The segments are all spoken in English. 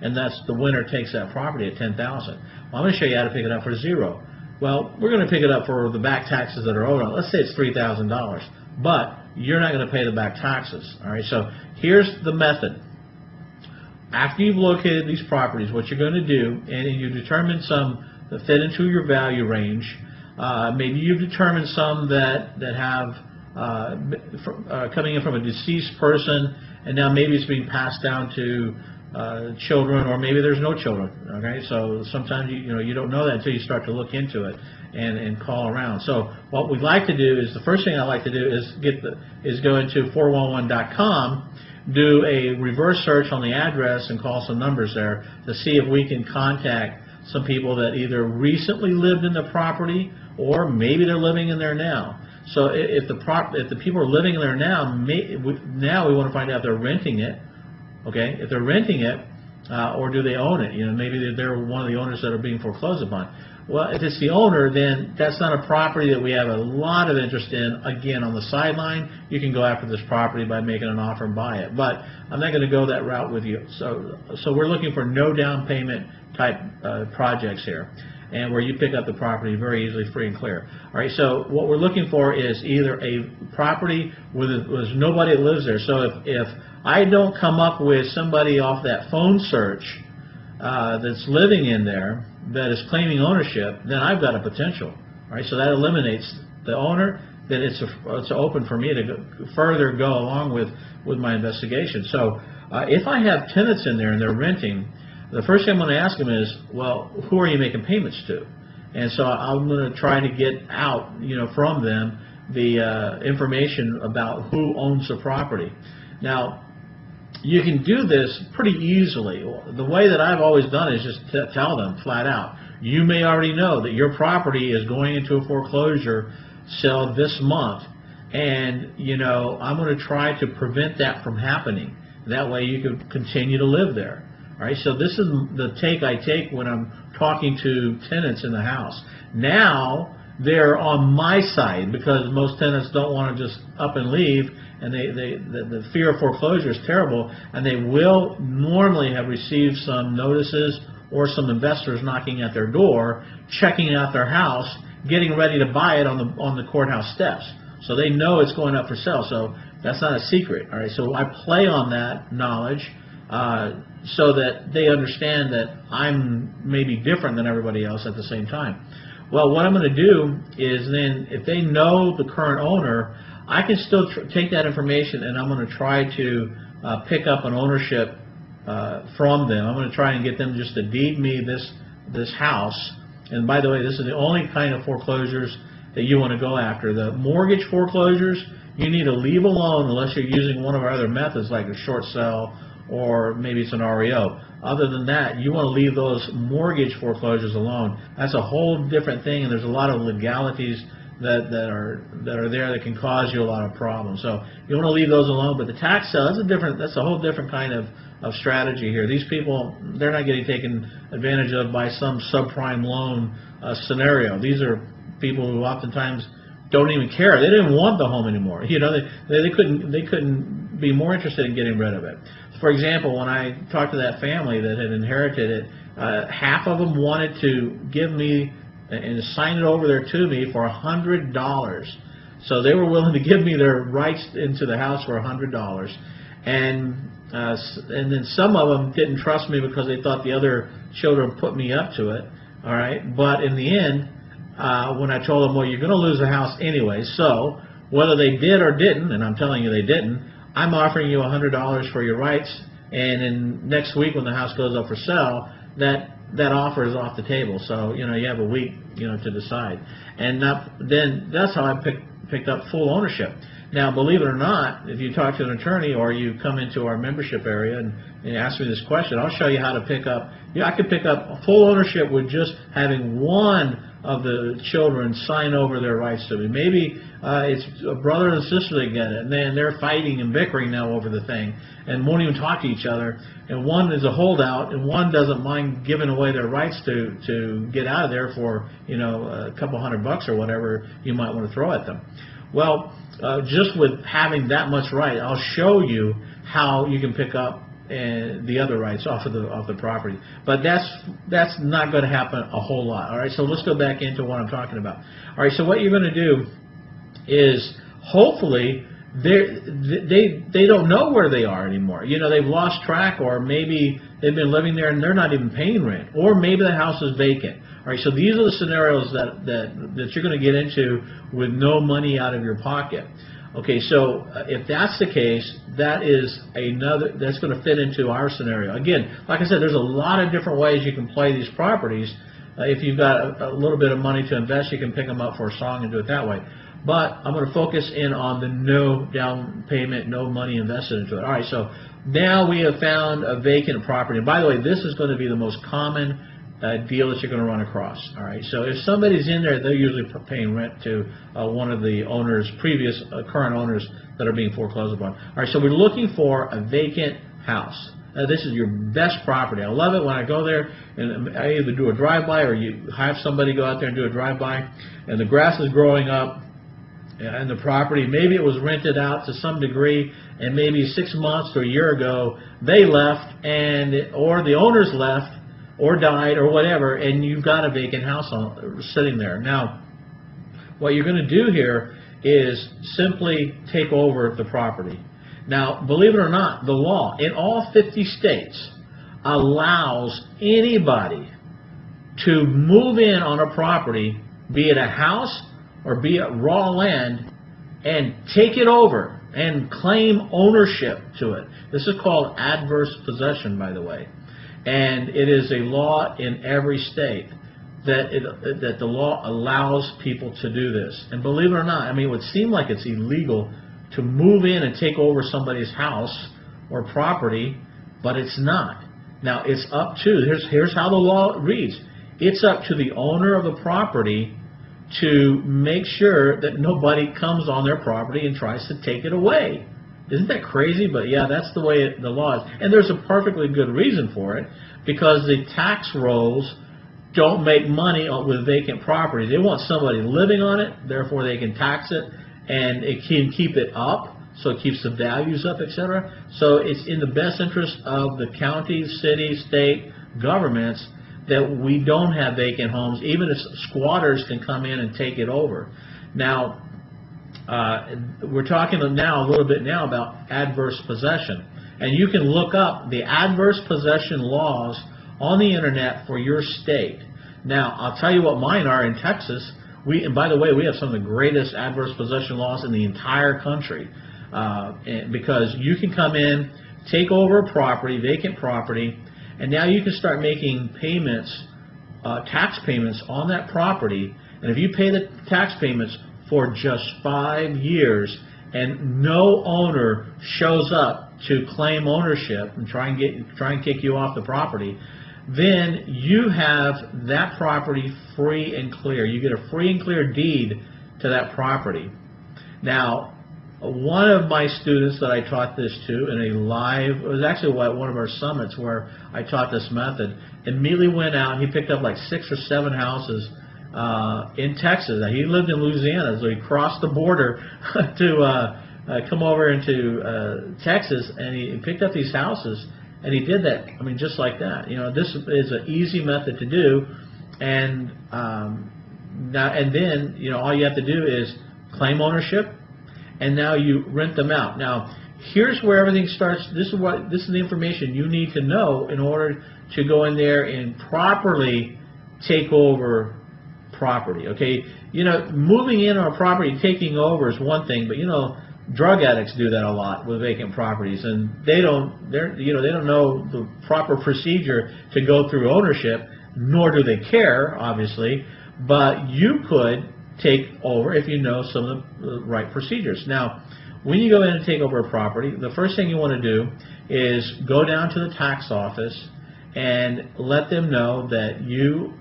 and that's the winner takes that property at $10,000. Well, I'm going to show you how to pick it up for zero. Well, we're going to pick it up for the back taxes that are owed on. Let's say it's $3,000, but you're not going to pay the back taxes. All right. So here's the method. After you've located these properties, what you're going to do, and you determine some that fit into your value range. Maybe you've determined some that have coming in from a deceased person, and now maybe it's being passed down to children, or maybe there's no children. Okay, so sometimes you don't know that until you start to look into it and call around. So what we'd like to do is, the first thing I like to do is go into 411.com, do a reverse search on the address and call some numbers there to see if we can contact some people that either recently lived in the property or maybe they're living in there now. So if the people are living in there now, now we want to find out if they're renting it. Okay, if they're renting it, or do they own it? Maybe they're one of the owners that are being foreclosed upon. Well, if it's the owner, then that's not a property that we have a lot of interest in. Again, on the sideline, you can go after this property by making an offer and buy it. But I'm not going to go that route with you. So we're looking for no down payment type projects here, and where you pick up the property very easily, free and clear. All right. So what we're looking for is either a property where there's nobody that lives there. So if I don't come up with somebody off that phone search that's living in there that is claiming ownership, then I've got a potential. All right, so that eliminates the owner. Then it's open for me to further go along with my investigation. So if I have tenants in there and they're renting, the first thing I'm going to ask them is, well, who are you making payments to? And so I'm going to try to get out, from them the information about who owns the property. Now, you can do this pretty easily. The way that I've always done it is just tell them flat out, you may already know that your property is going into a foreclosure sale this month, and I'm going to try to prevent that from happening. That way you can continue to live there. All right, so this is the take I take when I'm talking to tenants in the house. Now they're on my side, because most tenants don't want to just up and leave, and the fear of foreclosure is terrible, and they will normally have received some notices or some investors knocking at their door, checking out their house, getting ready to buy it on the courthouse steps. So they know it's going up for sale. So that's not a secret. All right. So I play on that knowledge so that they understand that I'm maybe different than everybody else at the same time. Well, what I'm going to do is then, if they know the current owner, I can still take that information, and I'm going to try to pick up an ownership from them. I'm going to try and get them just to deed me this house. And by the way, this is the only kind of foreclosures that you want to go after. The mortgage foreclosures, you need to leave alone unless you're using one of our other methods like a short sale, or maybe it's an REO. Other than that, you want to leave those mortgage foreclosures alone. That's a whole different thing, and there's a lot of legalities that are there that can cause you a lot of problems. So you want to leave those alone. But the tax sale, that's a whole different kind of strategy here. These people, they're not getting taken advantage of by some subprime loan scenario. These are people who oftentimes don't even care. They didn't want the home anymore. They couldn't be more interested in getting rid of it. For example, when I talked to that family that had inherited it, half of them wanted to give me and sign it over there to me for $100. So they were willing to give me their rights into the house for $100. And then some of them didn't trust me because they thought the other children put me up to it. All right. But in the end, when I told them, well, you're going to lose the house anyway, so whether they did or didn't, and I'm telling you they didn't, I'm offering you $100 for your rights, and in next week when the house goes up for sale, that offer is off the table. So you have a week to decide, and then that's how I picked up full ownership. Now, believe it or not, if you talk to an attorney or you come into our membership area and ask me this question, I'll show you how to pick up. I could pick up full ownership with just having one of the children sign over their rights to me. Maybe it's a brother and sister that get it, and then they're fighting and bickering now over the thing and won't even talk to each other. And one is a holdout, and one doesn't mind giving away their rights to get out of there for a couple $100 or whatever you might want to throw at them. Well, just with having that much right, I'll show you how you can pick up and the other rights off the property. But that's not going to happen a whole lot. All right, so let's go back into what I'm talking about. All right, so what you're going to do is hopefully they don't know where they are anymore. You know, they've lost track, or maybe they've been living there and they're not even paying rent, or maybe the house is vacant. All right, so these are the scenarios that you're going to get into with no money out of your pocket. Okay, so if that's the case, that's going to fit into our scenario. Again, like I said, there's a lot of different ways you can play these properties. If you've got a little bit of money to invest, you can pick them up for a song and do it that way. But I'm going to focus in on the no down payment, no money invested into it. All right, so now we have found a vacant property. And by the way, this is going to be the most common deal that you're going to run across. All right, so if somebody's in there, they're usually paying rent to one of the owners, previous current owners that are being foreclosed upon. All right, so we're looking for a vacant house. This is your best property. I love it when I go there and I either do a drive-by or you have somebody go out there and do a drive-by, and the grass is growing up and the property, maybe it was rented out to some degree, and maybe 6 months or a year ago they left, or the owners left or died or whatever, and you've got a vacant house sitting there. Now, what you're going to do here is simply take over the property. Now, believe it or not, the law in all 50 states allows anybody to move in on a property, be it a house or be it raw land, and take it over and claim ownership to it. This is called adverse possession, by the way. And it is a law in every state that the law allows people to do this. And believe it or not, I mean, it would seem like it's illegal to move in and take over somebody's house or property, but it's not. Now, it's up to, here's how the law reads. It's up to the owner of the property to make sure that nobody comes on their property and tries to take it away. Isn't that crazy? But yeah, that's the way the law is. And there's a perfectly good reason for it, because the tax rolls don't make money with vacant properties. They want somebody living on it, therefore they can tax it, and it can keep it up, so it keeps the values up, etc. So it's in the best interest of the county, city, state governments that we don't have vacant homes, even if squatters can come in and take it over. Now, we're talking now a little bit now about adverse possession. And you can look up the adverse possession laws on the internet for your state. Now, I'll tell you what mine are in Texas. And by the way, we have some of the greatest adverse possession laws in the entire country. Because you can come in, take over a property, vacant property, and now you can start making payments, tax payments on that property. And if you pay the tax payments for just 5 years and no owner shows up to claim ownership and try and kick you off the property, then you have that property free and clear. You get a free and clear deed to that property. Now, one of my students that I taught this to in a live, it was actually one of our summits where I taught this method, immediately went out. He picked up like 6 or 7 houses in Texas. He lived in Louisiana, so he crossed the border to come over into Texas, and he picked up these houses, and he did that. I mean, just like that. You know, this is an easy method to do, and then you know all you have to do is claim ownership, and now you rent them out. Now, here's where everything starts. This is the information you need to know in order to go in there and properly take over property. Okay, you know, moving in on a property, taking over is one thing, but you know, drug addicts do that a lot with vacant properties, and they don't know the proper procedure to go through ownership, nor do they care, obviously. But you could take over if you know some of the right procedures. Now, when you go in and take over a property, the first thing you want to do is go down to the tax office and let them know that you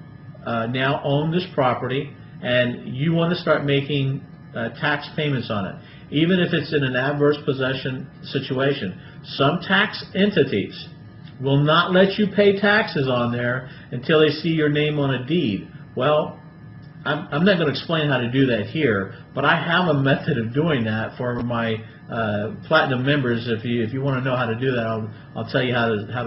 now own this property and you want to start making tax payments on it, even if it's in an adverse possession situation. Some tax entities will not let you pay taxes on there until they see your name on a deed. Well, I'm not going to explain how to do that here, but I have a method of doing that for my platinum members. If you want to know how to do that, I'll tell you how to